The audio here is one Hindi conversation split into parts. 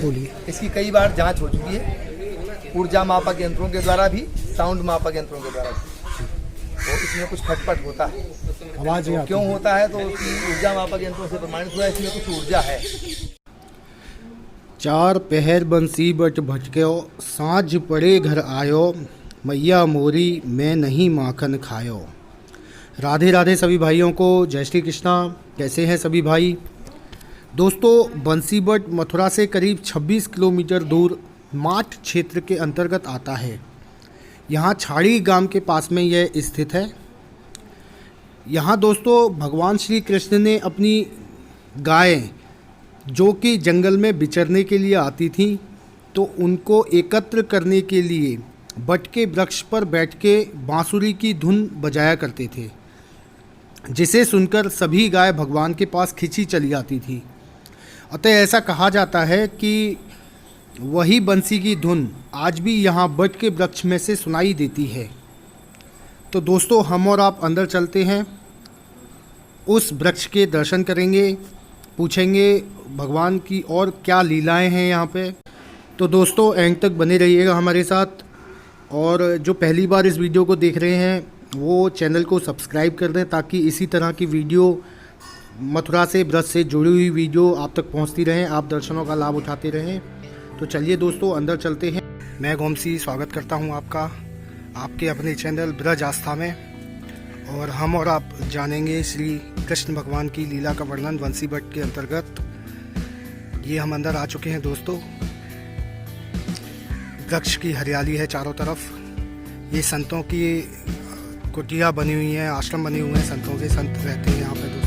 बोलिए। इसकी कई बार जांच हो चुकी है, ऊर्जा मापक यंत्रों के द्वारा भी, साउंड मापक यंत्रों के द्वारा भी। तो इसमें कुछ खटपट होता है। आवाज़ तो क्यों होता है? तो ऊर्जा मापक यंत्रों से प्रमाणित हुआ है, इसमें कुछ ऊर्जा है। चार पहर बंसी बट भटक्यो, सांझ पड़े घर आयो, मैया मोरी मैं नहीं माखन खायो। राधे राधे सभी भाइयों को, जय श्री कृष्णा। कैसे हैं सभी भाई? दोस्तों, बंसीबट मथुरा से करीब 26 किलोमीटर दूर माठ क्षेत्र के अंतर्गत आता है। यहाँ छाड़ी गांव के पास में यह स्थित है। यहाँ दोस्तों भगवान श्री कृष्ण ने अपनी गाय जो कि जंगल में बिचरने के लिए आती थी, तो उनको एकत्र करने के लिए बट के वृक्ष पर बैठ के बांसुरी की धुन बजाया करते थे, जिसे सुनकर सभी गाय भगवान के पास खिंची चली आती थी। अतः ऐसा कहा जाता है कि वही बंसी की धुन आज भी यहाँ बट के वृक्ष में से सुनाई देती है। तो दोस्तों, हम और आप अंदर चलते हैं, उस वृक्ष के दर्शन करेंगे, पूछेंगे भगवान की और क्या लीलाएं हैं यहाँ पे। तो दोस्तों, एंड तक बने रहिएगा हमारे साथ। और जो पहली बार इस वीडियो को देख रहे हैं वो चैनल को सब्सक्राइब कर दें, ताकि इसी तरह की वीडियो, मथुरा से ब्रज से जुड़ी हुई वीडियो आप तक पहुंचती रहें, आप दर्शनों का लाभ उठाते रहें। तो चलिए दोस्तों, अंदर चलते हैं। मैं गोमसी स्वागत करता हूं आपका आपके अपने चैनल ब्रज आस्था में। और हम और आप जानेंगे श्री कृष्ण भगवान की लीला का वर्णन बंसीबट के अंतर्गत। ये हम अंदर आ चुके हैं दोस्तों। वृक्ष की हरियाली है चारों तरफ। ये संतों की कुटिया बनी हुई हैं, आश्रम बने हुए हैं, संतों के संत रहते हैं यहाँ पे दोस्तों।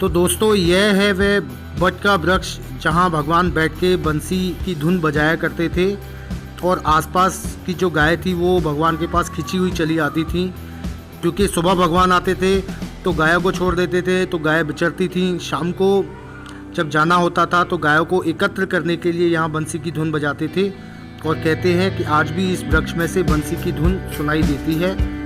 तो दोस्तों, यह है वह बट का वृक्ष जहाँ भगवान बैठ के बंसी की धुन बजाया करते थे, और आसपास की जो गाय थी वो भगवान के पास खिंची हुई चली आती थी। क्योंकि सुबह भगवान आते थे तो गायों को छोड़ देते थे, तो गाय बिचरती थी। शाम को जब जाना होता था तो गायों को एकत्र करने के लिए यहाँ बंसी की धुन बजाते थे। और कहते हैं कि आज भी इस वृक्ष में से बंसी की धुन सुनाई देती है।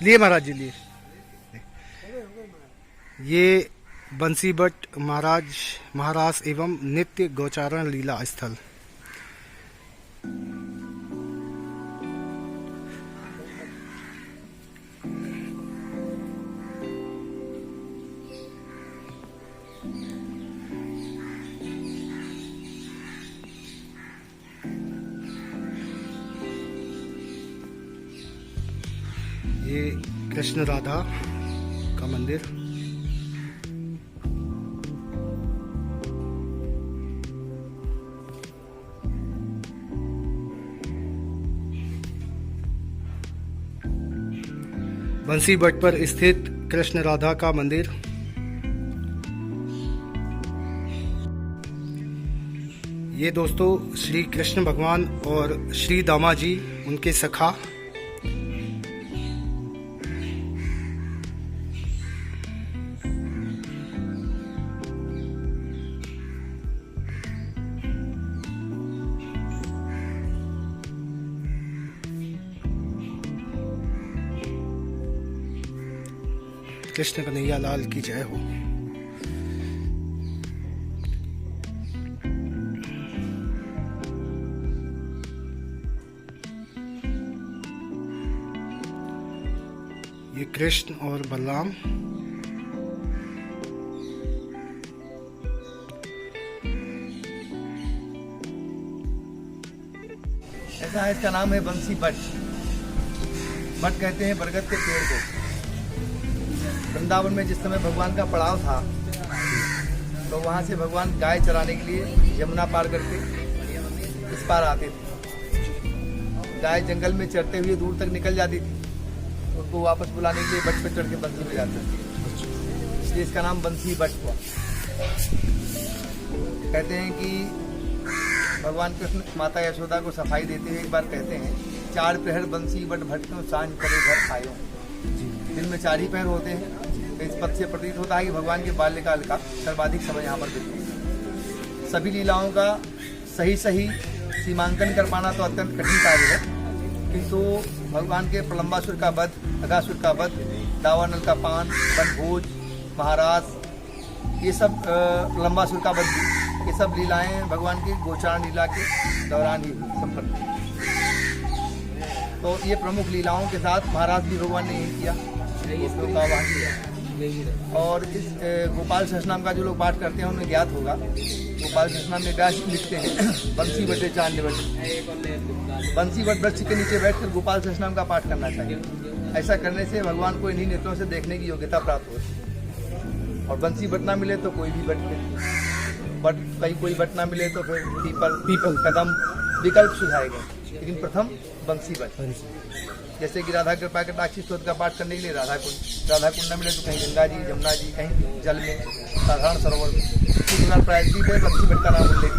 लिए महाराज जी, लिए। ये बंसीबट महाराज एवं नित्य गौचारण लीला स्थल। ये कृष्ण राधा का मंदिर। बंसी बट पर स्थित कृष्ण राधा का मंदिर। ये दोस्तों श्री कृष्ण भगवान और श्री दामा जी उनके सखा। कृष्ण कन्हैया लाल की जय हो। ये कृष्ण और बलराम। ऐसा है, इसका नाम है बंसी बट। बट कहते हैं बरगद के पेड़ को। वृंदावन में जिस समय भगवान का पड़ाव था तो वहाँ से भगवान गाय चराने के लिए यमुना पार करके इस पार आते थे। गाय जंगल में चरते हुए दूर तक निकल जाती थी, उनको वापस बुलाने के लिए बट पे चढ़ के बंसी बजाते थे, इसलिए इसका नाम बंसी बट हुआ। कहते हैं कि भगवान कृष्ण माता यशोदा को सफाई देते हुए एक बार कहते हैं, 4 प्रहर बंसी बट भटको सांझ पड़े घर आयो। दिन में 4 ही पहर होते हैं, तो इस पद से प्रतीत होता है कि भगवान के बाल्यकाल का सर्वाधिक समय यहाँ पर बीतता है। सभी लीलाओं का सही सीमांकन कर पाना तो अत्यंत कठिन कार्य है, किंतु भगवान के प्रलंबासुर का वध, अगासुर का वध, दावानल का पान, बनभोज, महाराज, ये सब प्रलंबासुर का वध, ये सब लीलाएं भगवान की गोचारण लीला के दौरान ही संपन्न। तो ये प्रमुख लीलाओं के साथ महाराज भी भगवान ने यही किया, गोपियों का आह्वान किया। और इस गोपाल सहस्रनाम का जो लोग पाठ करते हैं उन्हें ज्ञात होगा, गोपाल सहस्रनाम में व्यास लिखते हैं बंसी बटे चांद बटे। बंसी बट वृक्ष के नीचे बैठकर गोपाल सहस्रनाम का पाठ करना चाहिए। ऐसा करने से भगवान को इन्हीं नेत्रों से देखने की योग्यता प्राप्त होती है। और बंसी बट ना मिले तो कोई भी बट ले, बट कहीं कोई बट ना मिले तो फिर पीपल कदम विकल्प सुझाए गए, लेकिन प्रथम बंसी बट। जैसे कि राधा कृपा कटाक्षी स्तोत्र का पाठ करने के लिए राधा कुंड न मिले तो कहीं गंगा जी, यमुना जी, कहीं जल में, साधारण सरोवर में, इसी प्रकार प्रायश्चित है बंसी बट का नाम उल्लेख।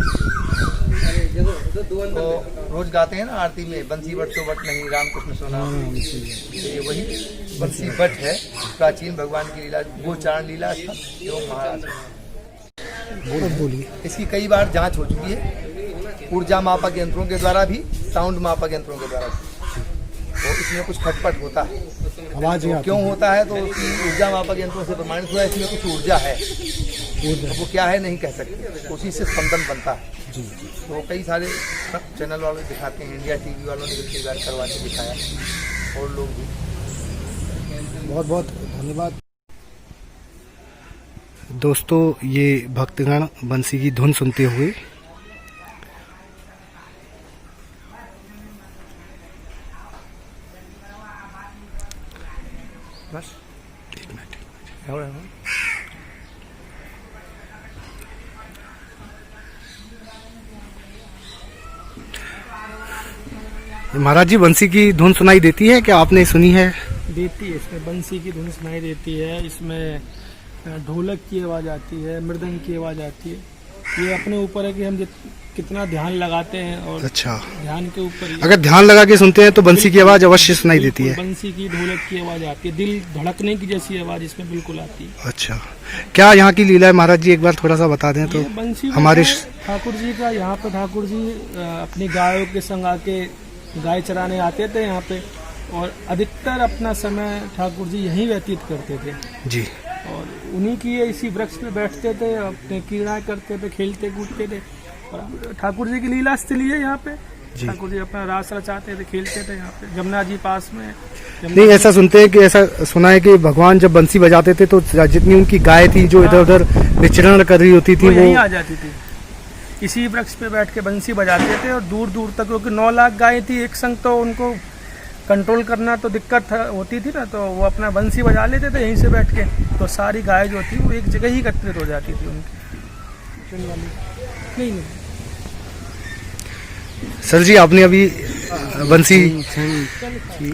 तो रोज गाते हैं ना आरती में, बंसी बट तो बट नहीं, रामकृष्ण सोना। तो ये वही बंसी बट है, प्राचीन भगवान की लीला, गोचारण लीला एवं महाराज। बोलिए। इसकी कई बार जांच हो चुकी है, ऊर्जा मापक यंत्रों के द्वारा भी, साउंड मापक यंत्रों के द्वारा भी। तो इसमें कुछ खटपट होता है। आवाज तो क्यों होता है? तो उसकी ऊर्जा मापक यंत्रों से प्रमाणित हुआ है, इसमें कुछ ऊर्जा है। वो क्या है नहीं कह सकते, उसी से स्पंदन बनता है। तो कई सारे चैनल वाले दिखाते हैं, इंडिया टीवी वालों ने भी बार करवा के दिखाया, और लोग भी। बहुत बहुत धन्यवाद दोस्तों। ये भक्तगण बंसी की धुन सुनते हुए बस 1 मिनट महाराज जी बंसी की धुन सुनाई देती है क्या? आपने सुनी है? देती है, इसमें बंसी की धुन सुनाई देती है, इसमें ढोलक की आवाज़ आती है, मृदंग की आवाज़ आती है। ये अपने ऊपर है कि हम कितना ध्यान लगाते हैं, और अच्छा, ध्यान के ऊपर अगर ध्यान लगा के सुनते हैं तो बंसी की आवाज़ अवश्य सुनाई देती है। बंसी की, ढोलक की आवाज़ आती है, दिल धड़कने की जैसी आवाज़ इसमें बिल्कुल आती है। अच्छा, क्या यहाँ की लीला है महाराज जी, एक बार थोड़ा सा बता दें तो बंसी हमारे ठाकुर जी का। यहाँ पे ठाकुर जी अपनी गायों के संग आके गाय चराने आते थे यहाँ पे, और अधिकतर अपना समय ठाकुर जी यहीं व्यतीत करते थे जी। और उन्हीं की इसी वृक्ष पे बैठते थे, अपने क्रीड़ाएं करते थे, खेलते कूदते थे। और ठाकुर जी की लीला स्थली है यहाँ पे, ठाकुर जी अपना रास रचाते थे, खेलते थे यहाँ पे। जमुना जी पास में। नहीं, ऐसा सुनते हैं कि ऐसा सुना है कि भगवान जब बंसी बजाते थे तो जितनी उनकी गाय थी जो इधर उधर विचरण कर रही होती थी वो यहीं आ जाती थी, इसी वृक्ष पे बैठ के बंसी बजाते थे। और दूर दूर तक, क्योंकि 9 लाख गायें थी एक संग, तो उनको कंट्रोल करना तो दिक्कत होती थी ना, तो वो अपना बंसी बजा लेते थे यहीं से बैठ के। तो सारी गाय जो थी वो एक जगह ही एकत्रित हो जाती थी उनकी। नहीं सर जी, आपने अभी बंसी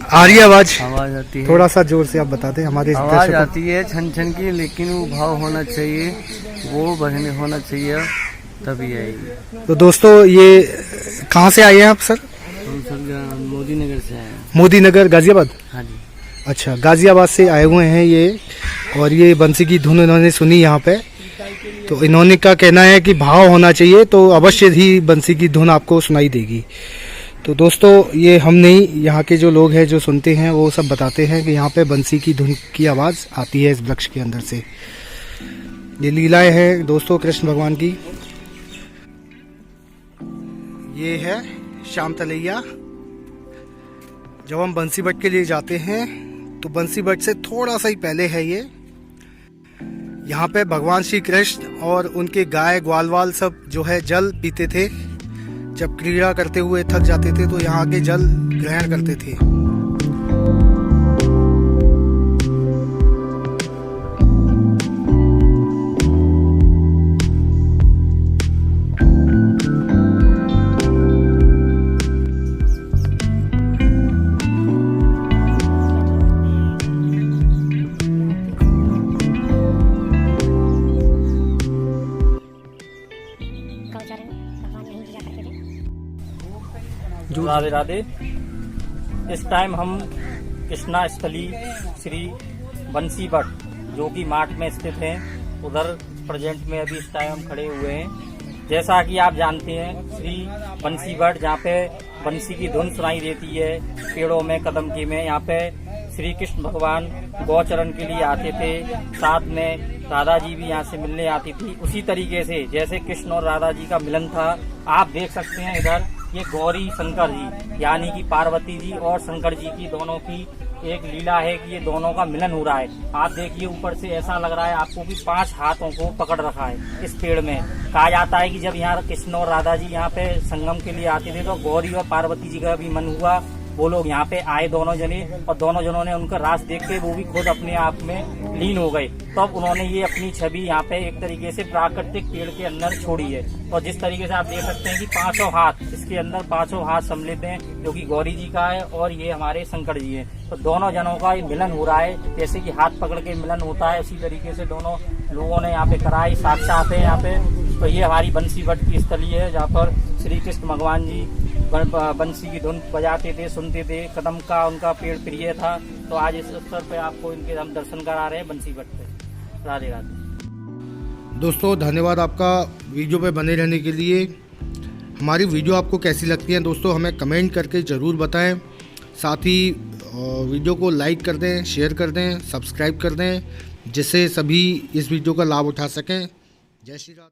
आ रही है आवाज? आवाज आती है, थोड़ा सा जोर से आप बताते हैं हमारे आवाज दर्शकों आती है छन छन की, लेकिन वो भाव होना चाहिए, वो बहने होना चाहिए, तभी आएगी। को। तो दोस्तों ये कहाँ से आए हैं आप सर? हम सब मोदी नगर से आए हैं। मोदी नगर गाजियाबाद? हाँ जी। अच्छा, गाजियाबाद से आए हुए हैं ये, और ये बंसी की धुन इन्होंने सुनी यहाँ पे, तो इन्होंने का कहना है कि भाव होना चाहिए तो अवश्य ही बंसी की धुन आपको सुनाई देगी। तो दोस्तों ये हम नहीं, यहाँ के जो लोग हैं जो सुनते हैं वो सब बताते हैं कि यहाँ पे बंसी की धुन की आवाज़ आती है इस वृक्ष के अंदर से। ये लीलाएं हैं दोस्तों कृष्ण भगवान की। ये है श्याम तलैया। जब हम बंसी बट के लिए जाते हैं तो बंसी बट से थोड़ा सा ही पहले है ये। यहाँ पे भगवान श्री कृष्ण और उनके गाय ग्वालवाल सब जो है जल पीते थे। जब क्रीड़ा करते हुए थक जाते थे तो यहाँ के जल ग्रहण करते थे। राधे राधे। इस टाइम हम कृष्णा स्थली श्री बंसी बट जो कि मार्ट में स्थित है, उधर प्रेजेंट में अभी इस टाइम हम खड़े हुए हैं। जैसा कि आप जानते हैं श्री बंसी बट, जहाँ पे बंसी की धुन सुनाई देती है पेड़ों में, कदम की में। यहाँ पे श्री कृष्ण भगवान गौचरण के लिए आते थे, साथ में राधा जी भी यहाँ से मिलने आती थी। उसी तरीके से जैसे कृष्ण और राधा जी का मिलन था, आप देख सकते हैं इधर ये गौरी शंकर जी यानी कि पार्वती जी और शंकर जी की दोनों की एक लीला है कि ये दोनों का मिलन हो रहा है। आप देखिए ऊपर से ऐसा लग रहा है आपको कि 5 हाथों को पकड़ रखा है इस पेड़ में। कहा जाता है कि जब यहाँ कृष्ण और राधा जी यहाँ पे संगम के लिए आते थे तो गौरी और पार्वती जी का भी मन हुआ, वो लोग यहाँ पे आए दोनों जने, और दोनों जनों ने उनका रास देख के वो भी खुद अपने आप में लीन हो गए। तब तो उन्होंने ये अपनी छवि यहाँ पे एक तरीके से प्राकृतिक पेड़ के अंदर छोड़ी है। और जिस तरीके से आप देख सकते हैं कि 5 हाथ, इसके अंदर 5 हाथ सम्मिलित हैं, जो कि गौरी जी का है और ये हमारे शंकर जी है। तो दोनों जनों का ये मिलन हो रहा है, जैसे कि हाथ पकड़ के मिलन होता है उसी तरीके से दोनों लोगों ने यहाँ पे कराई, साक्षात है यहाँ पे। तो ये हमारी बंसी बट की स्थली है, जहाँ पर श्री कृष्ण भगवान जी बंसी की धुन बजाते थे, सुनते थे। कदम का उनका पेड़ प्रिय था। तो आज इस अवसर पे आपको इनके हम दर्शन करा रहे हैं बंसी बट पे। राधे राधे। दोस्तों धन्यवाद आपका वीडियो पे बने रहने के लिए। हमारी वीडियो आपको कैसी लगती है दोस्तों हमें कमेंट करके ज़रूर बताएं। साथ ही वीडियो को लाइक कर दें, शेयर कर दें, सब्सक्राइब कर दें, जिससे सभी इस वीडियो का लाभ उठा सकें। जय श्री राम।